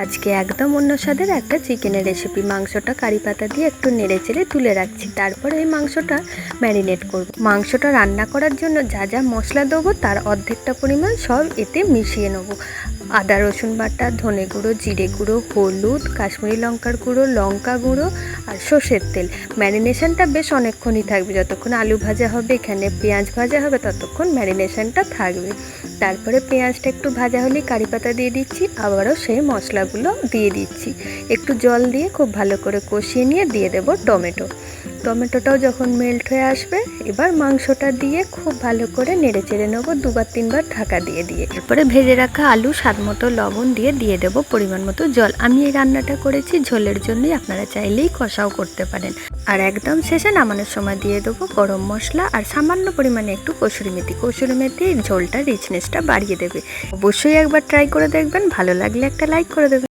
আজকে একদম অন্য স্বাদের একটা চিকেনের রেসিপি। মাংসটা কারি পাতা দিয়ে একটু নেড়েচেড়ে তুলে রাখছি, তারপরে এই মাংসটা ম্যারিনেট করব। মাংসটা রান্না করার জন্য যা যা মশলা দেবো তার অর্ধেকটা পরিমাণ সব এতে মিশিয়ে নেবো। আদা রসুন বাটা, ধনে গুঁড়ো, জিরে গুঁড়ো, হলুদ, কাশ্মীরি লঙ্কার গুঁড়ো, লঙ্কা গুঁড়ো আর সর্ষের তেল। ম্যারিনেশনটা বেশ অনেকক্ষণই থাকবে, যতক্ষণ আলু ভাজা হবে, এখানে পেঁয়াজ ভাজা হবে, ততক্ষণ ম্যারিনেশনটা থাকবে। তারপরে পেঁয়াজটা একটু ভাজা হলে কারি পাতা দিয়ে দিচ্ছি, আবারও সেই মশলাগুলো দিয়ে দিচ্ছি। একটু জল দিয়ে খুব ভালো করে কষিয়ে নিয়ে দিয়ে দেবো টমেটো। টমেটোটাও যখন মেল্ট হয়ে আসবে, এবার মাংসটা দিয়ে খুব ভালো করে নেড়ে চেড়ে নেবো, দুবার তিনবার ঢাকা দিয়ে দিয়ে। এরপরে ভেজে রাখা আলু, স্বাদ মতো লবণ দিয়ে দেবো পরিমাণ মতো জল। আমি এই রান্নাটা করেছি ঝোলের জন্যই, আপনারা চাইলেই কষাও করতে পারেন। আর একদম শেষে নামানোর সময় দিয়ে দেবো গরম মশলা আর সামান্য পরিমাণে একটু কসুরি মেথি। কসুরি মেথি ঝোলটা রিচনেসটা বাড়িয়ে দেবে। অবশ্যই একবার ট্রাই করে দেখবেন, ভালো লাগলে একটা লাইক করে দেবেন।